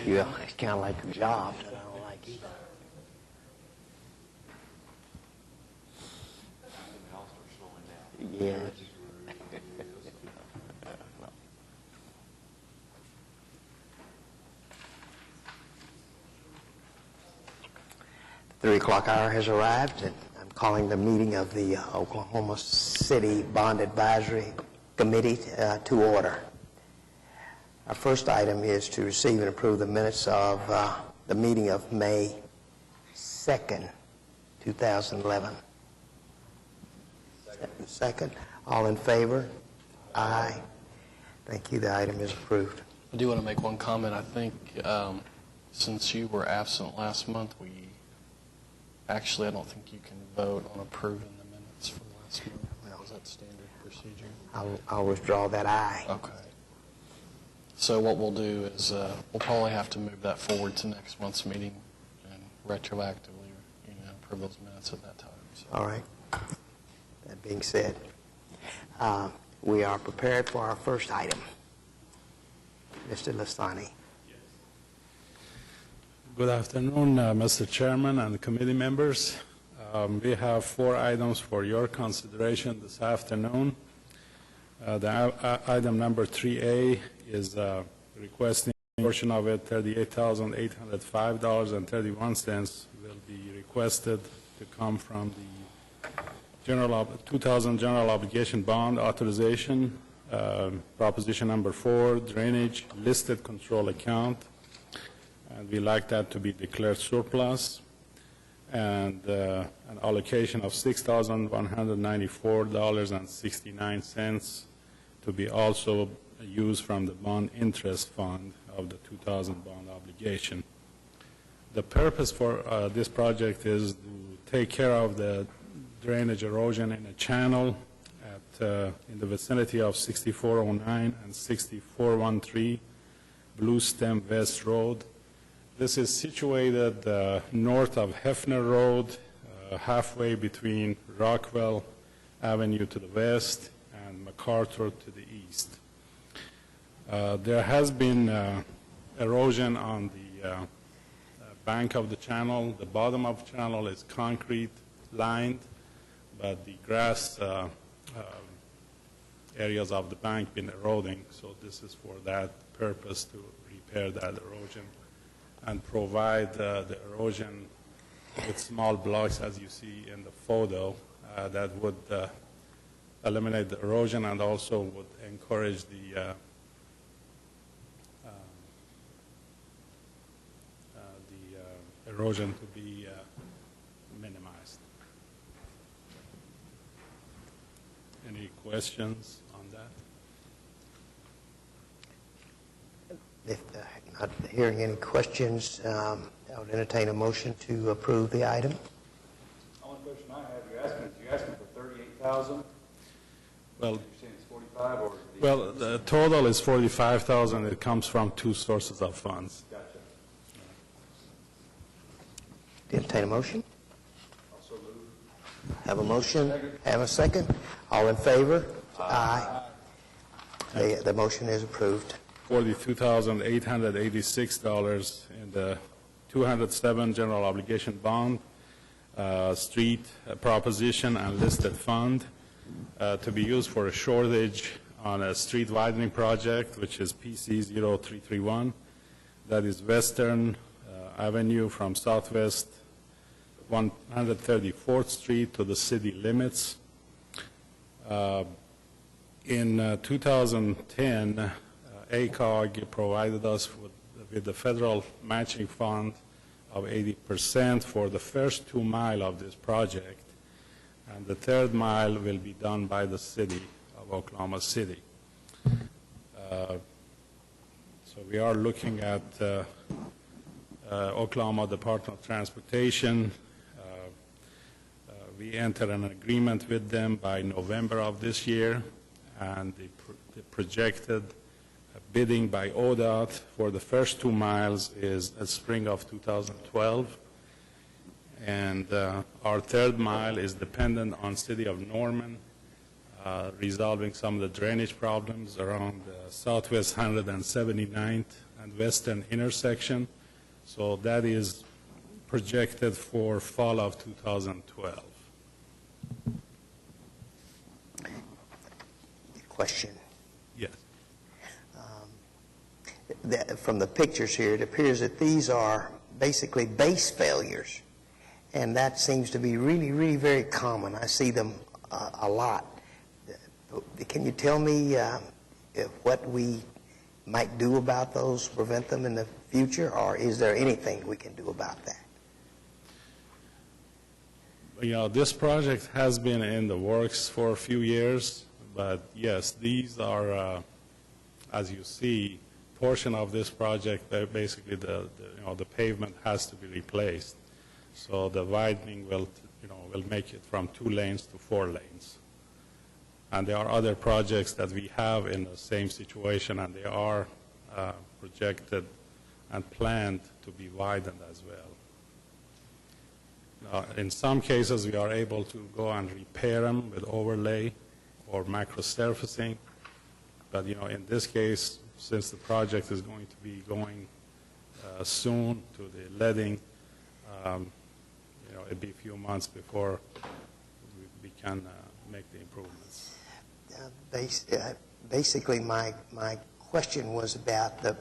Yeah, it's kind of like a job that I don't like either. Yeah. 3 o'clock hour has arrived, and I'm calling the meeting of the Oklahoma City Bond Advisory Committee to order. Our first item is to receive and approve the minutes of the meeting of May 2nd, 2011. Second. All in favor? Aye. Thank you. The item is approved. I do want to make one comment. I think since you were absent last month, I don't think you can vote on approving the minutes from last month. Is that standard procedure? I'll withdraw that aye. Okay. So what we'll do is we'll probably have to move that forward to next month's meeting and retroactively, approve those minutes at that time. So. All right. That being said, we are prepared for our first item. Mr. Lastani. Good afternoon, Mr. Chairman and committee members. We have 4 items for your consideration this afternoon. Item number 3A is requesting a portion of it, $38,805.31 will be requested to come from the 2000 General Obligation Bond Authorization, Proposition number 4, Drainage Listed Control Account. And we like that to be declared surplus, and an allocation of $6,194.69 to be also used from the bond interest fund of the 2000 bond obligation. The purpose for this project is to take care of the drainage erosion in a channel in the vicinity of 6409 and 6413 Blue Stem West Road. This is situated north of Hefner Road, halfway between Rockwell Avenue to the west and MacArthur to the east. There has been erosion on the bank of the channel. The bottom of the channel is concrete lined, but the grass areas of the bank been eroding, so this is for that purpose, to repair that erosion and provide the erosion with small blocks, as you see in the photo, that would eliminate the erosion and also would encourage the erosion to be minimized. Any questions on that? If not hearing any questions, I would entertain a motion to approve the item. The only question I have, you're asking for 38,000. Well, You're saying it's 45, or? well, the total is 45,000. It comes from 2 sources of funds. Gotcha. Entertain a motion. Also move. Have a motion. Have a second. All in favor? Aye. The motion is approved. $42,886 in the 207 General Obligation Bond, Street Proposition and Listed Fund, to be used for a shortage on a street widening project, which is PC 0331. That is Western Avenue from Southwest 134th Street to the city limits. In 2010, ACOG provided us with the federal matching fund of 80% for the first 2 miles of this project, and the 3rd mile will be done by the city of Oklahoma City. So we are looking at Oklahoma Department of Transportation. We entered an agreement with them by November of this year, and the projected bidding by ODOT for the first 2 miles is at spring of 2012. And our 3rd mile is dependent on City of Norman resolving some of the drainage problems around Southwest 179th and Western intersection. So that is projected for fall of 2012. Question. Yes. From the pictures here, it appears that these are basically base failures, and that seems to be really, really very common. I see them a lot. Can you tell me what we might do about those, prevent them in the future, or is there anything we can do about that? You know, this project has been in the works for a few years, but yes, these are, as you see, portion of this project, basically the pavement has to be replaced. So the widening will make it from 2 lanes to 4 lanes. And there are other projects that we have in the same situation, and they are projected and planned to be widened as well. In some cases, we are able to go and repair them with overlay or macro surfacing. But, in this case, since the project is going to be going soon to the leading, it'll be a few months before we can make the improvements. Basically, my question was about the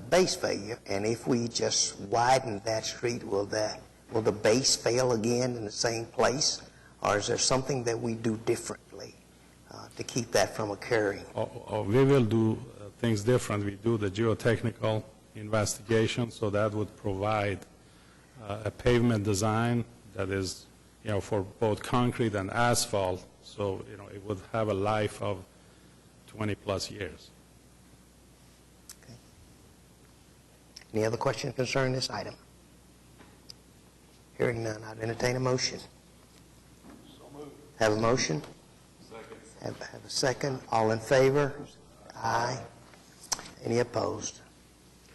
base failure, and if we just widen that street, will the base fail again in the same place, or is there something that we do differently to keep that from occurring? We will do things different. We do the geotechnical investigation, so that would provide a pavement design that is, for both concrete and asphalt, so, it would have a life of 20-plus years. Okay. Any other questions concerning this item? Hearing none, I'd entertain a motion. So moved. Have a motion? Second. Have a second. All in favor? Aye. Any opposed?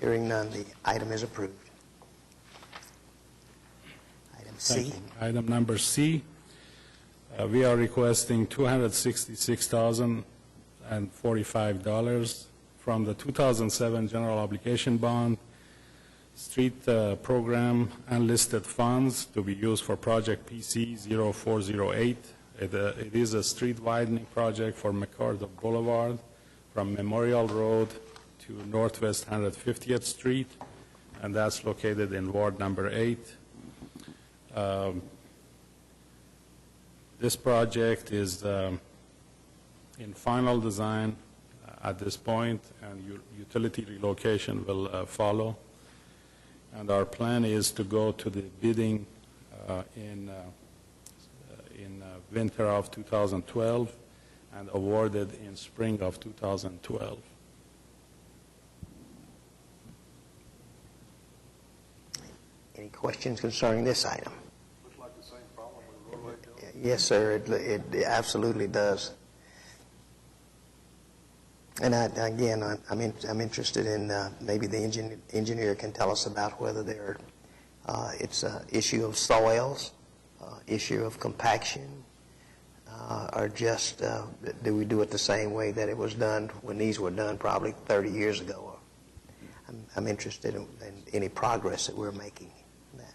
Hearing none, the item is approved. Item C. Thank you. Item number C, we are requesting $266,045 from the 2007 general obligation bond street program unlisted funds to be used for project PC 0408. It is a street widening project for MacArthur Boulevard from Memorial Road to Northwest 150th Street, and that's located in Ward number 8. This project is in final design at this point, and utility relocation will follow. And our plan is to go to the bidding in winter of 2012 and awarded in spring of 2012. Any questions concerning this item? Looks like the same problem with roadway building. Yes, sir, it absolutely does. And again, I'm interested in maybe the engineer can tell us about whether it's an issue of soils, issue of compaction, or just do we do it the same way that it was done when these were done probably 30 years ago? I'm interested in any progress that we're making in that.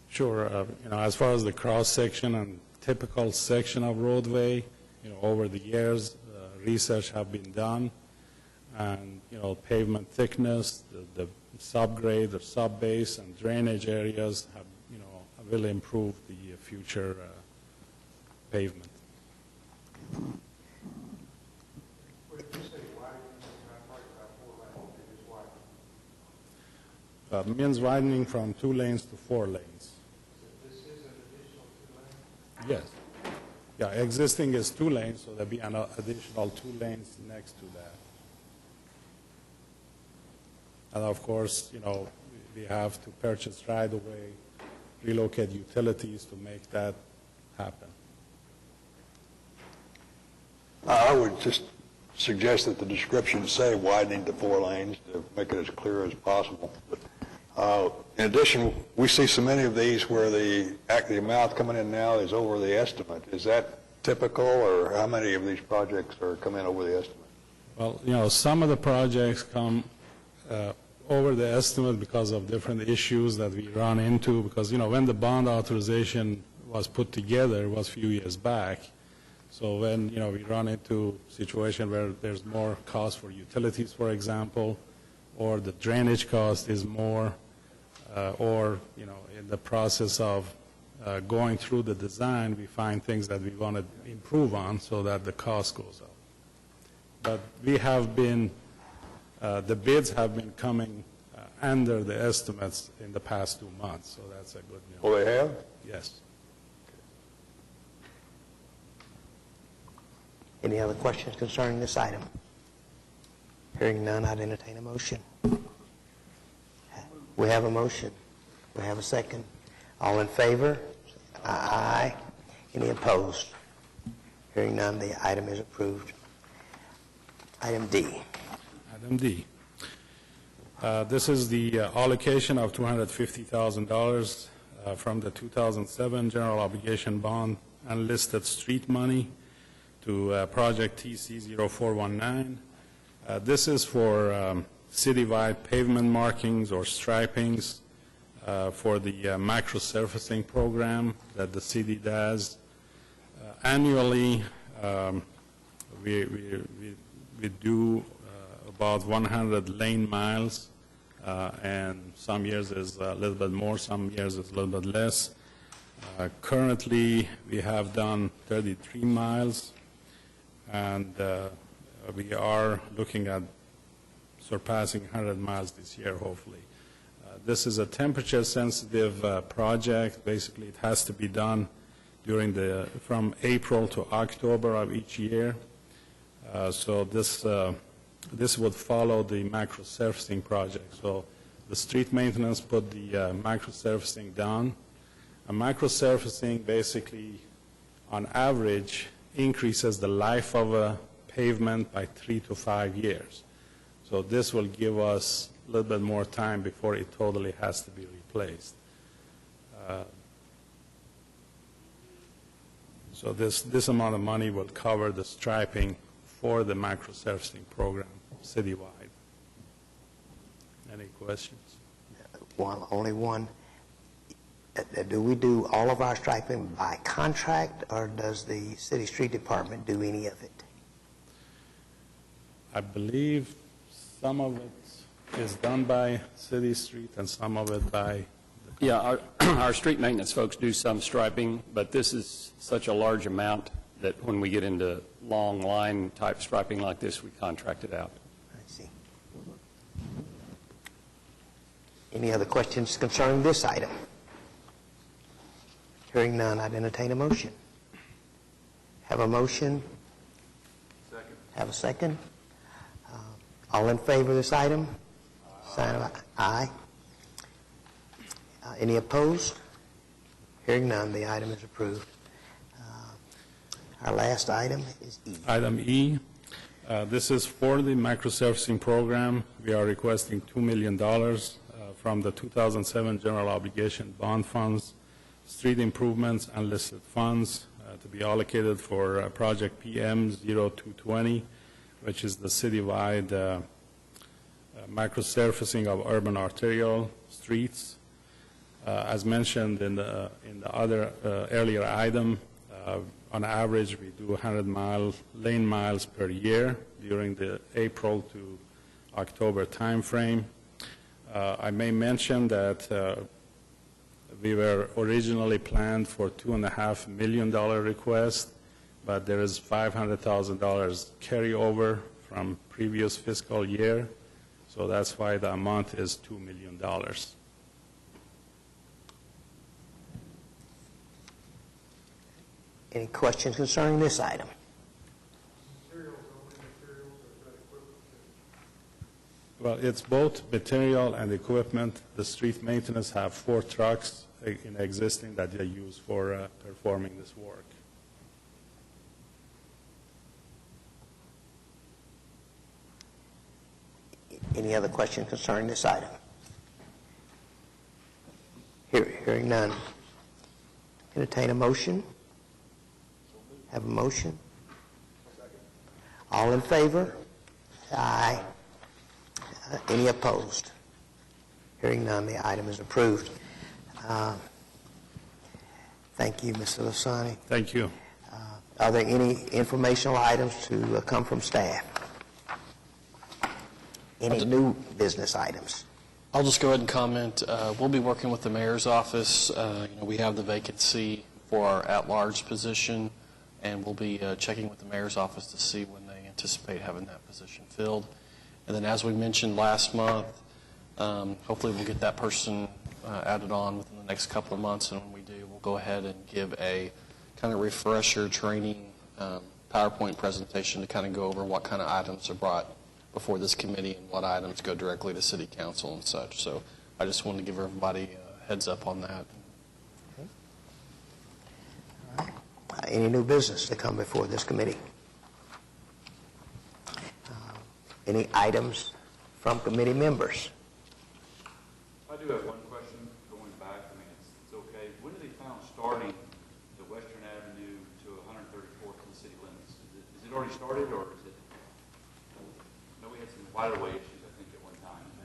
Sure. As far as the cross-section and typical section of roadway, over the years, research have been done, and, pavement thickness, the subgrade or subbase and drainage areas have, will improve the future pavement. Means widening from 2 lanes to 4 lanes. This is an additional 2 lanes? Yes. Yeah, existing is 2 lanes, so there'll be an additional 2 lanes next to that. And of course, we have to purchase right away, relocate utilities to make that happen. I would just suggest that the description say widening to 4 lanes to make it as clear as possible. But in addition, we see so many of these where the amount coming in now is over the estimate. Is that typical, or how many of these projects are coming over the estimate? Well, some of the projects come over the estimate because of different issues that we run into, because, when the bond authorization was put together, it was a few years back. So when, we run into a situation where there's more cost for utilities, for example, or the drainage cost is more, or, in the process of going through the design, we find things that we want to improve on so that the cost goes up. But we have been, the bids have been coming under the estimates in the past 2 months, so that's a good news. Oh, they have? Yes. Any other questions concerning this item? Hearing none, I'd entertain a motion. We have a motion. We have a second. All in favor? Aye. Any opposed? Hearing none, the item is approved. Item D. Item D. This is the allocation of $250,000 from the 2007 general obligation bond unlisted street money to project TC0419. This is for citywide pavement markings or stripings for the macro surfacing program that the city does. Annually, we do about 100 lane miles, and some years is a little bit more, some years is a little bit less. Currently, we have done 33 miles, and we are looking at surpassing 100 miles this year, hopefully. This is a temperature-sensitive project. Basically, it has to be done from April to October of each year. So this would follow the macro surfacing project. So the street maintenance put the macro surfacing down. A macro surfacing basically, on average, increases the life of a pavement by 3 to 5 years. So this will give us a little bit more time before it totally has to be replaced. So this amount of money will cover the striping for the macro surfacing program citywide. Any questions? Only one. Do we do all of our striping by contract, or does the city street department do any of it? I believe some of it is done by city street and some of it by the Yeah, our street maintenance folks do some striping, but this is such a large amount that when we get into long line type striping like this, we contract it out. I see. Any other questions concerning this item? Hearing none, I'd entertain a motion. Have a motion? Second. Have a second? All in favor of this item? Sign of aye. Any opposed? Hearing none, the item is approved. Our last item is E. Item E, this is for the macro surfacing program. We are requesting $2 million from the 2007 general obligation bond funds, street improvements, and listed funds to be allocated for project PM 0220, which is the citywide macro surfacing of urban arterial streets. As mentioned in the other earlier item, on average, we do 100 lane miles per year during the April to October timeframe. I may mention that we were originally planned for $2.5 million request, but there is $500,000 carryover from previous fiscal year, so that's why the amount is $2 million. Any questions concerning this item? Well, it's both material and equipment. The street maintenance have 4 trucks in existing that they use for performing this work. Any other questions concerning this item? Hearing none. Entertain a motion. Have a motion? All in favor? Aye. Any opposed? Hearing none, the item is approved. Thank you, Mr. Lasani. Thank you. Are there any informational items to come from staff? Any new business items? I'll just go ahead and comment. We'll be working with the mayor's office. We have the vacancy for our at-large position, and we'll be checking with the mayor's office to see when they anticipate having that position filled. And then, as we mentioned last month, hopefully we'll get that person added on within the next couple of months, and when we do, we'll go ahead and give a kind of refresher training PowerPoint presentation to kind of go over what kind of items are brought before this committee and what items go directly to city council and such. So I just wanted to give everybody a heads up on that. Any new business to come before this committee? Any items from committee members? I do have one question going back. I mean, it's okay. When did they plan on starting the Western Avenue to 134th in the city limits? Is it already started, or is it? I know we had some right-of-way issues, I think, at one time in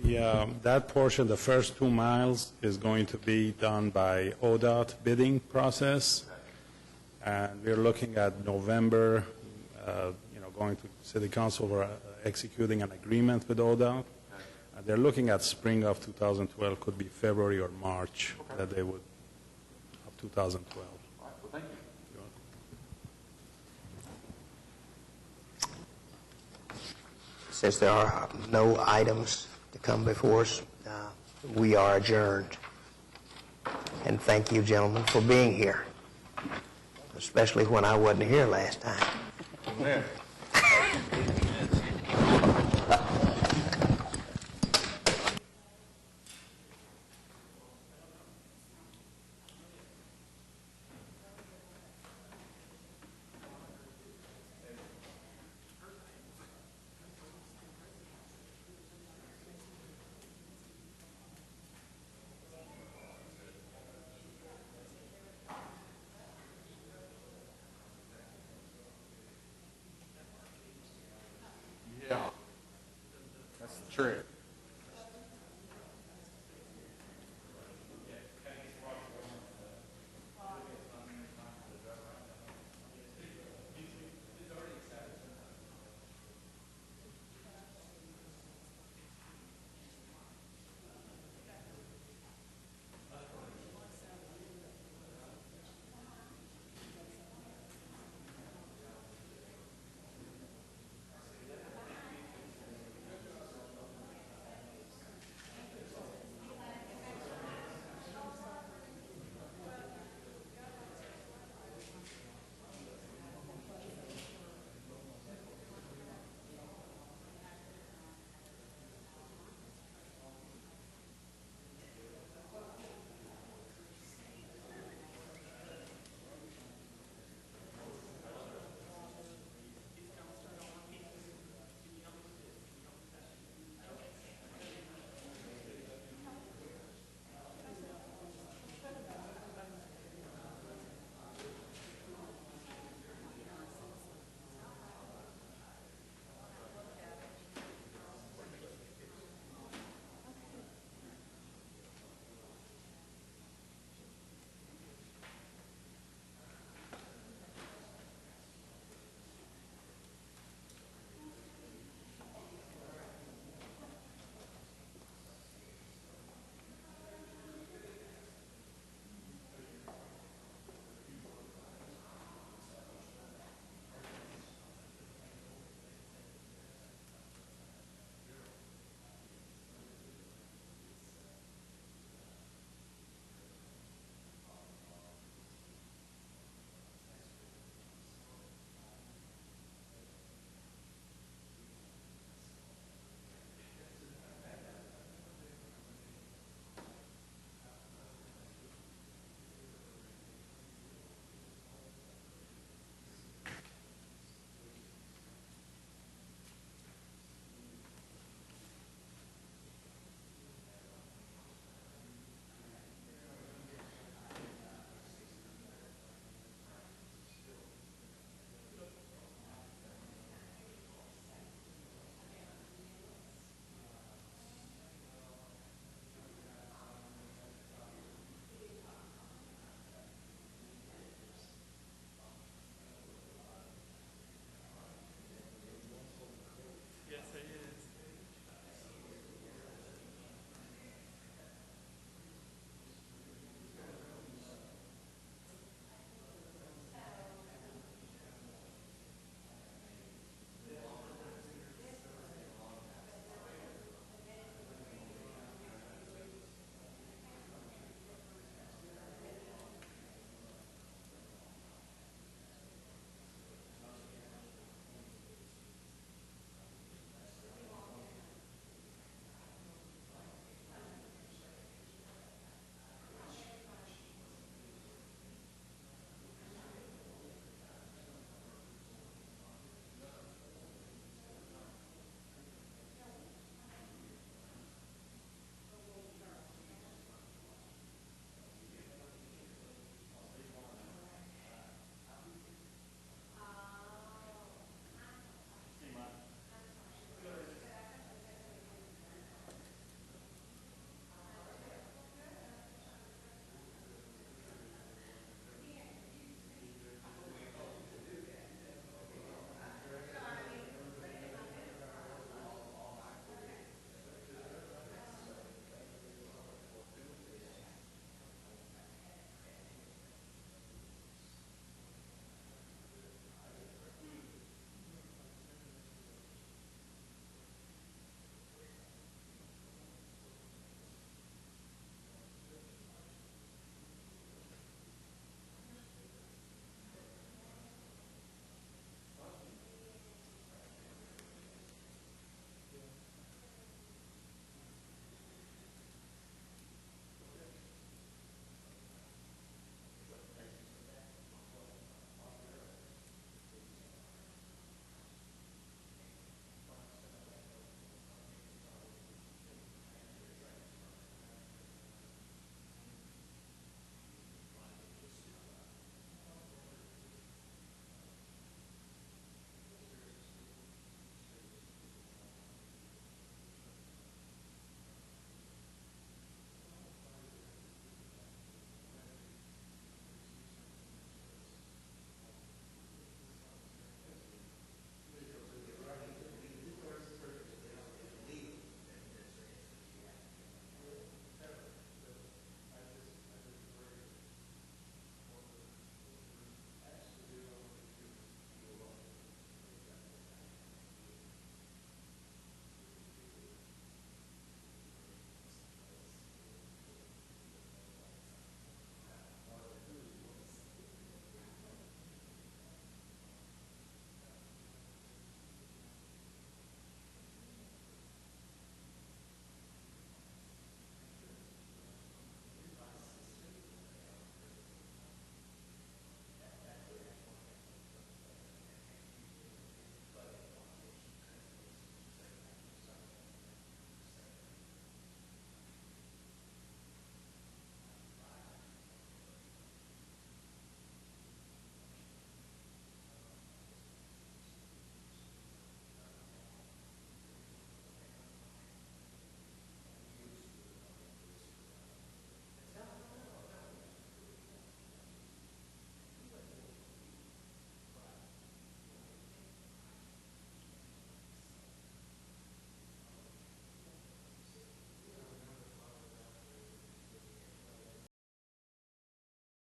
there. Yes, that portion, the first 2 miles, is going to be done by ODOT bidding process. And we're looking at November, going to city council for executing an agreement with ODOT. And they're looking at spring of 2012, could be February or March, that they would, of 2012. All right, well, thank you. Since there are no items to come before us, we are adjourned. And thank you, gentlemen, for being here, especially when I wasn't here last time. Amen. Yeah, that's the trick.